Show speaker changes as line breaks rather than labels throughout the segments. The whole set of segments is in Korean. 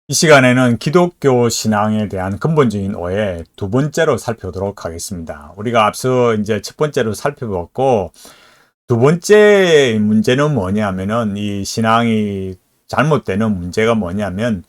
이 시간에는 기독교 신앙에 대한 근본적인 오해 두 번째로 살펴보도록 하겠습니다. 우리가 앞서 이제 첫 번째로 살펴봤고, 두 번째 문제는 뭐냐면은 이 신앙이 잘못되는 문제가 뭐냐면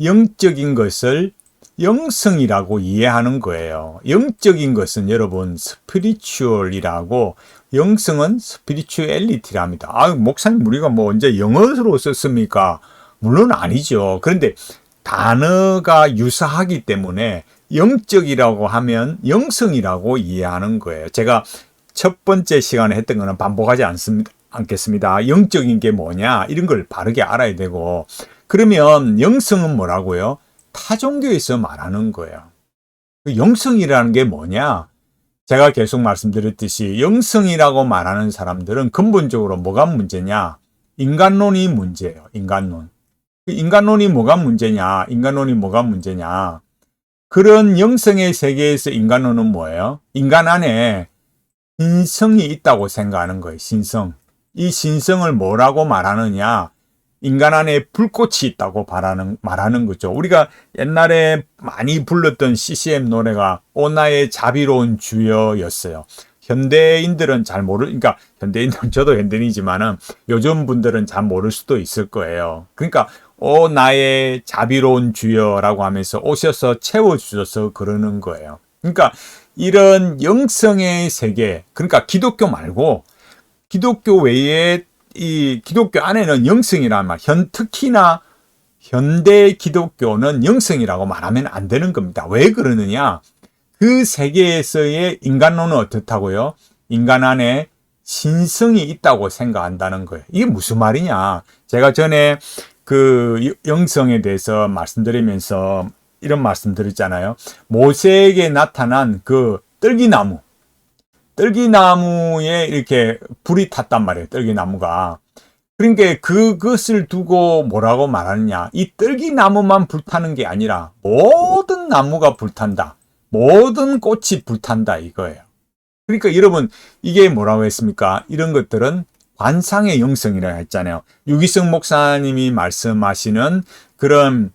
영적인 것을 영성이라고 이해하는 거예요. 영적인 것은 여러분 스피리추얼이라고, 영성은 스피리추얼리티랍니다. 목사님 우리가 뭐 언제 영어로 썼습니까? 물론 아니죠. 그런데 단어가 유사하기 때문에 영적이라고 하면 영성이라고 이해하는 거예요. 제가 첫 번째 시간에 했던 거는 반복하지 않겠습니다. 영적인 게 뭐냐 이런 걸 바르게 알아야 되고, 그러면 영성은 뭐라고요? 타종교에서 말하는 거예요. 그 영성이라는 게 뭐냐? 제가 계속 말씀드렸듯이 영성이라고 말하는 사람들은 근본적으로 뭐가 문제냐? 인간론이 문제예요. 인간론. 인간론이 뭐가 문제냐? 인간론이 뭐가 문제냐? 그런 영성의 세계에서 인간론은 뭐예요? 인간 안에 신성이 있다고 생각하는 거예요. 신성. 이 신성을 뭐라고 말하느냐? 인간 안에 불꽃이 있다고 말하는 거죠. 우리가 옛날에 많이 불렀던 CCM 노래가 오 나의 자비로운 주여였어요. 현대인들은 잘 그러니까 현대인들은 저도 현대인이지만은 요즘 분들은 잘 모를 수도 있을 거예요. 그러니까 오 나의 자비로운 주여라고 하면서 오셔서 채워주셔서 그러는 거예요. 그러니까 이런 영성의 세계, 그러니까 기독교 말고 기독교 외에 이 기독교 안에는 영성이란 말, 특히나 현대 기독교는 영성이라고 말하면 안 되는 겁니다. 왜 그러느냐? 그 세계에서의 인간론은 어떻다고요? 인간 안에 신성이 있다고 생각한다는 거예요. 이게 무슨 말이냐? 제가 전에 그 영성에 대해서 말씀드리면서 이런 말씀 드렸잖아요. 모세에게 나타난 그 떨기나무에 이렇게 불이 탔단 말이에요. 떨기나무가. 그러니까 그것을 두고 뭐라고 말하느냐. 이 떨기나무만 불타는 게 아니라 모든 나무가 불탄다. 모든 꽃이 불탄다 이거예요. 그러니까 여러분 이게 뭐라고 했습니까? 이런 것들은 관상의 영성이라고 했잖아요. 유기성 목사님이 말씀하시는 그런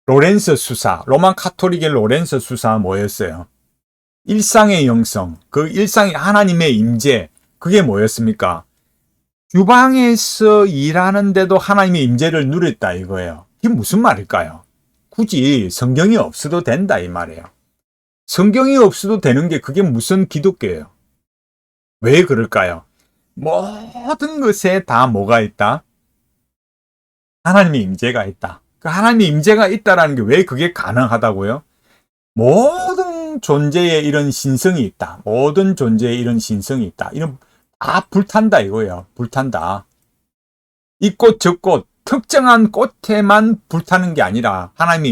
로렌서 수사, 로만 카톨릭의 로렌서 수사 뭐였어요? 일상의 영성, 그 일상의 하나님의 임재, 그게 뭐였습니까? 주방에서 일하는데도 하나님의 임재를 누렸다 이거예요. 이게 무슨 말일까요? 굳이 성경이 없어도 된다 이 말이에요. 성경이 없어도 되는 게 그게 무슨 기독교예요? 왜 그럴까요? 모든 것에 다 뭐가 있다? 하나님의 임재가 있다. 그 하나님의 임재가 있다라는 게 왜 그게 가능하다고요? 모든 존재에 이런 신성이 있다. 모든 존재에 이런 신성이 있다. 이런 다 불탄다 이거예요. 불탄다. 이 꽃, 저 꽃, 특정한 꽃에만 불타는 게 아니라 하나님의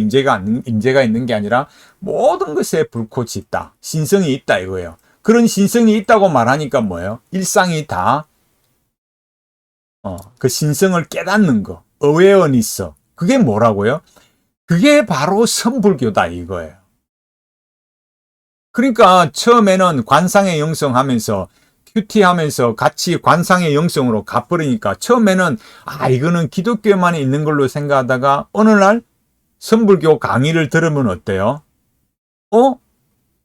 임재가 있는 게 아니라 모든 것에 불꽃이 있다. 신성이 있다 이거예요. 그런 신성이 있다고 말하니까 뭐예요? 일상이 다 그 신성을 깨닫는 거. 어웨어니스. 그게 뭐라고요? 그게 바로 선불교다 이거예요. 그러니까 처음에는 관상의 영성 하면서 큐티 하면서 같이 관상의 영성으로 가버리니까 처음에는 이거는 기독교에만 있는 걸로 생각하다가 어느 날 선불교 강의를 들으면 어때요?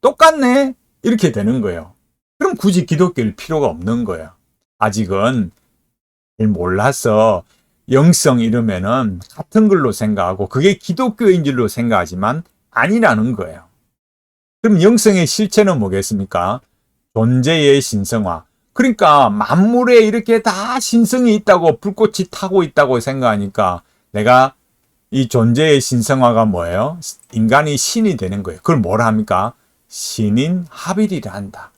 똑같네? 이렇게 되는 거예요. 그럼 굳이 기독교일 필요가 없는 거예요. 아직은 몰라서 영성 이러면은 같은 걸로 생각하고 그게 기독교인 줄로 생각하지만 아니라는 거예요. 그럼 영성의 실체는 뭐겠습니까? 존재의 신성화. 그러니까 만물에 이렇게 다 신성이 있다고 불꽃이 타고 있다고 생각하니까 내가 이 존재의 신성화가 뭐예요? 인간이 신이 되는 거예요. 그걸 뭐라 합니까? 신인 합일이라 한다.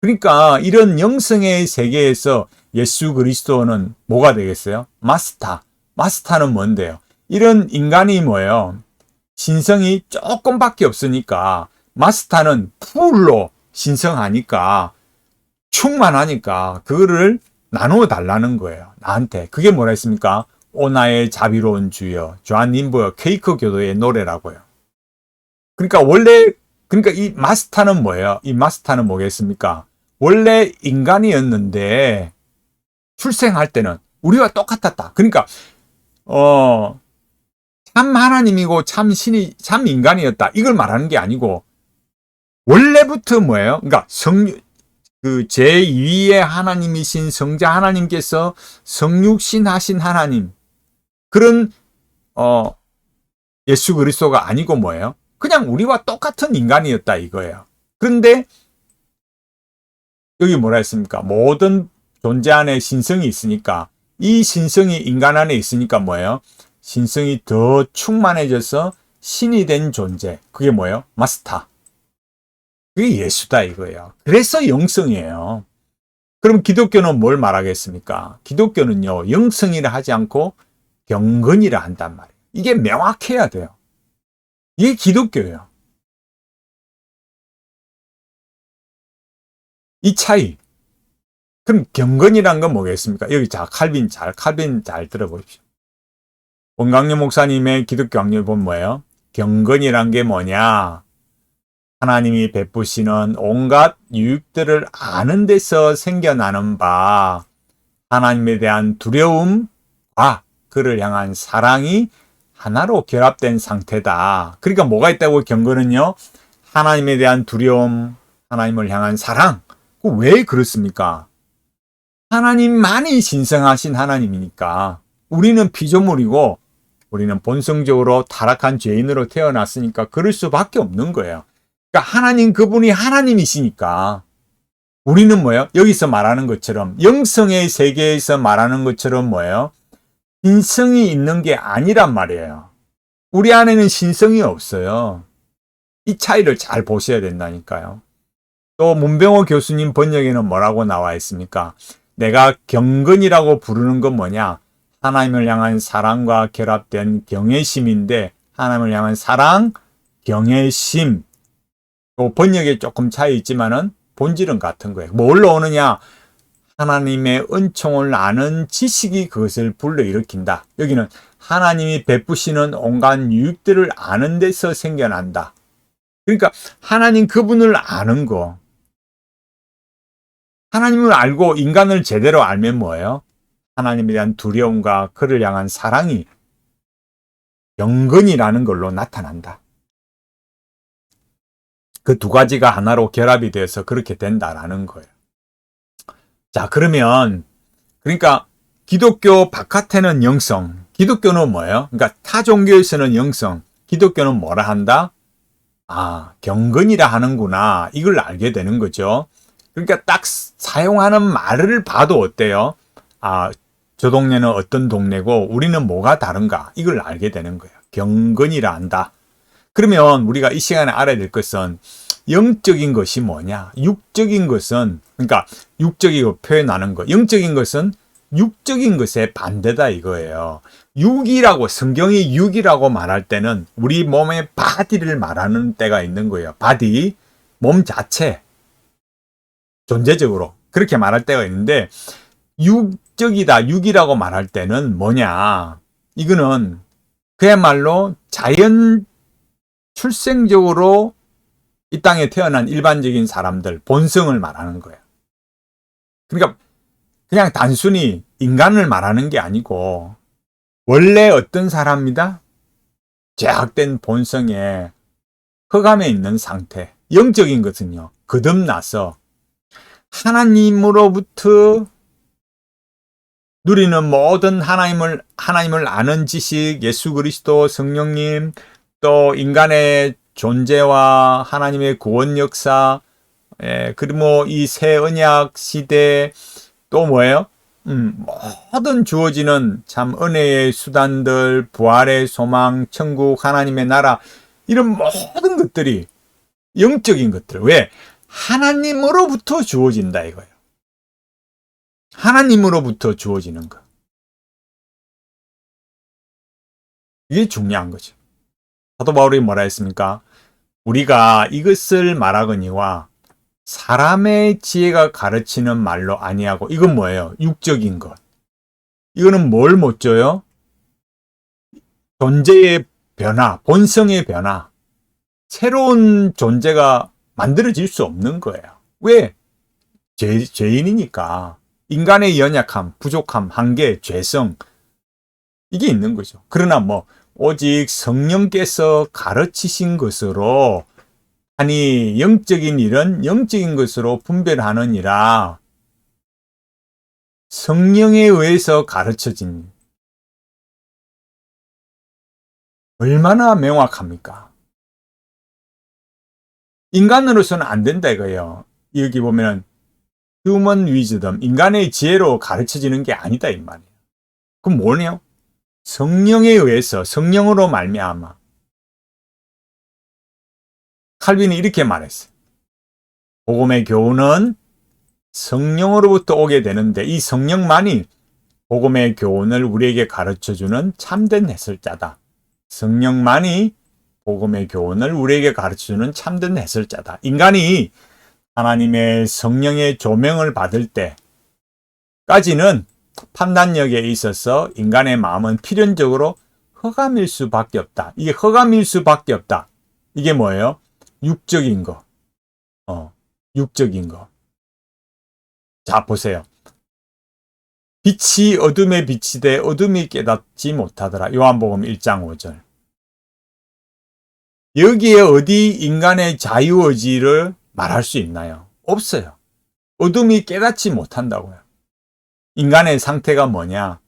그러니까 이런 영성의 세계에서 예수 그리스도는 뭐가 되겠어요? 마스터. 마스터는 뭔데요? 이런 인간이 뭐예요? 신성이 조금밖에 없으니까 마스터는 풀로 신성하니까 충만하니까 그거를 나누어 달라는 거예요. 나한테. 그게 뭐라 했습니까? 오 나의 자비로운 주여. 조한 님버 케이크 교도의 노래라고요. 그러니까 이 마스터는 뭐예요? 이 마스터는 뭐겠습니까? 원래 인간이었는데 출생할 때는 우리와 똑같았다. 그러니까 하나님이고 참 신이, 참 인간이었다. 이걸 말하는 게 아니고, 원래부터 뭐예요? 그러니까 그 제2의 하나님이신 성자 하나님께서 성육신 하신 하나님, 그런, 예수 그리스도가 아니고 뭐예요? 그냥 우리와 똑같은 인간이었다 이거예요. 그런데, 여기 뭐라 했습니까? 모든 존재 안에 신성이 있으니까, 이 신성이 인간 안에 있으니까 뭐예요? 신성이 더 충만해져서 신이 된 존재. 그게 뭐예요? 마스터. 그게 예수다 이거예요. 그래서 영성이에요. 그럼 기독교는 뭘 말하겠습니까? 기독교는요, 영성이라 하지 않고 경건이라 한단 말이에요. 이게 명확해야 돼요. 이게 기독교예요. 이 차이. 그럼 경건이란 건 뭐겠습니까? 여기 칼빈 잘 들어보십시오. 원광래 목사님의 기독교 학렬 보면 뭐예요? 경건이란 게 뭐냐? 하나님이 베푸시는 온갖 유익들을 아는 데서 생겨나는 바, 하나님에 대한 두려움과 그를 향한 사랑이 하나로 결합된 상태다. 그러니까 뭐가 있다고 경건은요? 하나님에 대한 두려움, 하나님을 향한 사랑. 왜 그렇습니까? 하나님만이 신성하신 하나님이니까. 우리는 피조물이고 우리는 본성적으로 타락한 죄인으로 태어났으니까 그럴 수밖에 없는 거예요. 그러니까 하나님, 그분이 하나님이시니까 우리는 뭐예요? 여기서 말하는 것처럼, 영성의 세계에서 말하는 것처럼 뭐예요? 신성이 있는 게 아니란 말이에요. 우리 안에는 신성이 없어요. 이 차이를 잘 보셔야 된다니까요. 또 문병호 교수님 번역에는 뭐라고 나와 있습니까? 내가 경건이라고 부르는 건 뭐냐? 하나님을 향한 사랑과 결합된 경외심인데, 하나님을 향한 사랑, 경외심. 번역에 조금 차이 있지만은 본질은 같은 거예요. 뭘로 오느냐? 하나님의 은총을 아는 지식이 그것을 불러일으킨다. 여기는 하나님이 베푸시는 온갖 유익들을 아는 데서 생겨난다. 그러니까 하나님 그분을 아는 거. 하나님을 알고 인간을 제대로 알면 뭐예요? 하나님에 대한 두려움과 그를 향한 사랑이 경건이라는 걸로 나타난다. 그 두 가지가 하나로 결합이 돼서 그렇게 된다라는 거예요. 자, 그러면, 그러니까 기독교 바깥에는 영성, 기독교는 뭐예요? 그러니까 타 종교에서는 영성, 기독교는 뭐라 한다? 아, 경건이라 하는구나. 이걸 알게 되는 거죠. 그러니까 딱 사용하는 말을 봐도 어때요? 아, 저 동네는 어떤 동네고 우리는 뭐가 다른가? 이걸 알게 되는 거예요. 경건이라 한다. 그러면 우리가 이 시간에 알아야 될 것은 영적인 것이 뭐냐? 육적인 것은, 그러니까 육적이고 표현하는 것. 영적인 것은 육적인 것의 반대다 이거예요. 육이라고, 성경이 육이라고 말할 때는 우리 몸의 바디를 말하는 때가 있는 거예요. 바디, 몸 자체. 존재적으로. 그렇게 말할 때가 있는데, 육적이다, 육이라고 말할 때는 뭐냐? 이거는 그야말로 자연 출생적으로 이 땅에 태어난 일반적인 사람들, 본성을 말하는 거예요. 그러니까 그냥 단순히 인간을 말하는 게 아니고 원래 어떤 사람이다? 죄악된 본성에 흑암에 있는 상태. 영적인 것은요, 거듭나서 하나님으로부터 누리는 모든 하나님을 아는 지식, 예수 그리스도, 성령님, 또 인간의 존재와 하나님의 구원 역사, 그리고 이 새 언약 시대, 또 뭐예요? 모든 주어지는 참 은혜의 수단들, 부활의 소망, 천국, 하나님의 나라, 이런 모든 것들이 영적인 것들. 왜? 하나님으로부터 주어진다 이거예요. 하나님으로부터 주어지는 것. 이게 중요한 거죠. 사도 바울이 뭐라 했습니까? 우리가 이것을 말하거니와 사람의 지혜가 가르치는 말로 아니하고, 이건 뭐예요? 육적인 것. 이거는 뭘 못 줘요? 존재의 변화, 본성의 변화, 새로운 존재가 만들어질 수 없는 거예요. 왜? 죄인이니까. 인간의 연약함, 부족함, 한계, 죄성, 이게 있는 거죠. 그러나 오직 성령께서 가르치신 것으로, 아니 영적인 일은 영적인 것으로 분별하느니라. 성령에 의해서 가르쳐진, 얼마나 명확합니까? 인간으로서는 안 된다 이거예요. 여기 보면 human wisdom, 인간의 지혜로 가르쳐지는 게 아니다 이 말이에요. 그럼 뭐네요? 성령에 의해서, 성령으로 말미암아. 칼빈이 이렇게 말했어요. 복음의 교훈은 성령으로부터 오게 되는데 이 성령만이 복음의 교훈을 우리에게 가르쳐주는 참된 해설자다. 성령만이 복음의 교훈을 우리에게 가르쳐주는 참된 해설자다. 인간이 하나님의 성령의 조명을 받을 때까지는 판단력에 있어서 인간의 마음은 필연적으로 허감일 수밖에 없다. 이게 허감일 수밖에 없다. 이게 뭐예요? 육적인 거. 육적인 거. 자, 보세요. 빛이 어둠에 비치되 어둠이 깨닫지 못하더라. 요한복음 1장 5절. 여기에 어디 인간의 자유의지를 말할 수 있나요? 없어요. 어둠이 깨닫지 못한다고요. 인간의 상태가 뭐냐?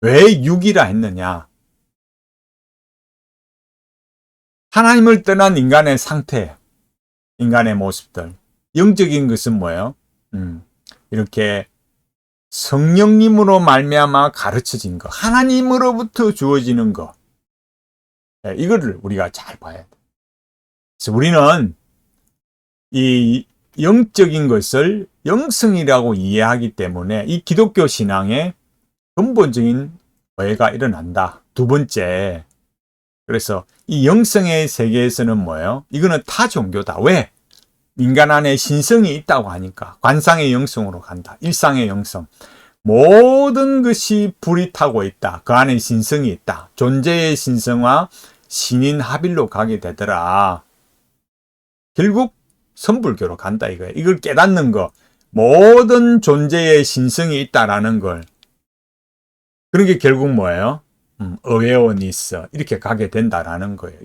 왜 육이라 했느냐? 하나님을 떠난 인간의 상태, 인간의 모습들. 영적인 것은 뭐예요? 이렇게 성령님으로 말미암아 가르쳐진 거, 하나님으로부터 주어지는 거. 이거를 우리가 잘 봐야 돼. 그래서 우리는 이 영적인 것을 영성이라고 이해하기 때문에 이 기독교 신앙에 근본적인 오해가 일어난다. 두 번째, 그래서 이 영성의 세계에서는 뭐예요? 이거는 타 종교다. 왜? 인간 안에 신성이 있다고 하니까 관상의 영성으로 간다. 일상의 영성. 모든 것이 불이 타고 있다. 그 안에 신성이 있다. 존재의 신성과 신인 합일로 가게 되더라. 결국 선불교로 간다 이거예요. 이걸 깨닫는 거. 모든 존재의 신성이 있다라는 걸. 그런 게 결국 뭐예요? 어웨어니스 이렇게 가게 된다라는 거예요.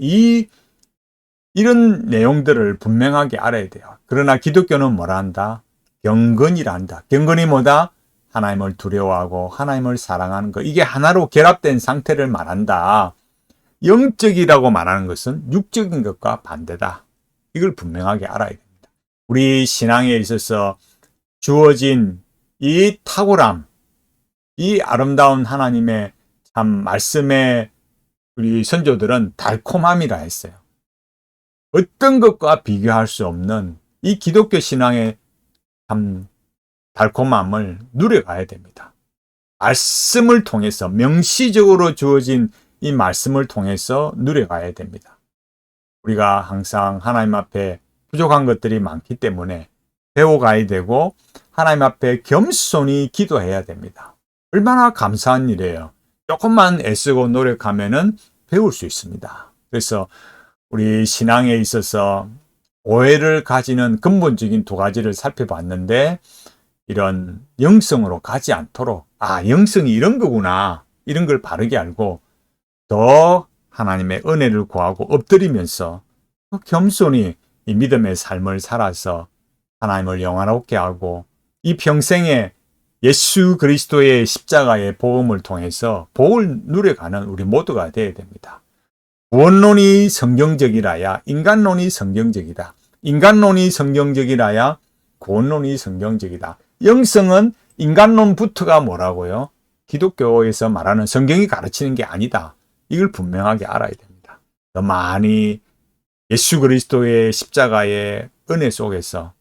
이런 내용들을 분명하게 알아야 돼요. 그러나 기독교는 뭐라 한다? 경건이라 한다. 경건이 뭐다? 하나님을 두려워하고 하나님을 사랑하는 것. 이게 하나로 결합된 상태를 말한다. 영적이라고 말하는 것은 육적인 것과 반대다. 이걸 분명하게 알아야 됩니다. 우리 신앙에 있어서 주어진 이 탁월함, 이 아름다운 하나님의 참 말씀에 우리 선조들은 달콤함이라 했어요. 어떤 것과 비교할 수 없는 이 기독교 신앙의 참 달콤함을 누려가야 됩니다. 말씀을 통해서 명시적으로 주어진 이 말씀을 통해서 누려가야 됩니다. 우리가 항상 하나님 앞에 부족한 것들이 많기 때문에 배워가야 되고 하나님 앞에 겸손히 기도해야 됩니다. 얼마나 감사한 일이에요. 조금만 애쓰고 노력하면은 배울 수 있습니다. 그래서 우리 신앙에 있어서 오해를 가지는 근본적인 두 가지를 살펴봤는데 이런 영성으로 가지 않도록 영성이 이런 거구나 이런 걸 바르게 알고 더 하나님의 은혜를 구하고 엎드리면서 겸손히 이 믿음의 삶을 살아서 하나님을 영화롭게 하고 이 평생에 예수 그리스도의 십자가의 복음을 통해서 복을 누려가는 우리 모두가 되어야 됩니다. 구원론이 성경적이라야 인간론이 성경적이다. 인간론이 성경적이라야 구원론이 성경적이다. 영성은 인간론부터가 뭐라고요? 기독교에서 말하는 성경이 가르치는 게 아니다. 이걸 분명하게 알아야 됩니다. 더 많이 예수 그리스도의 십자가의 은혜 속에서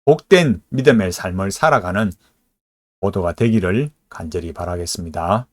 복된 믿음의 삶을 살아가는 모두가 되기를 간절히 바라겠습니다.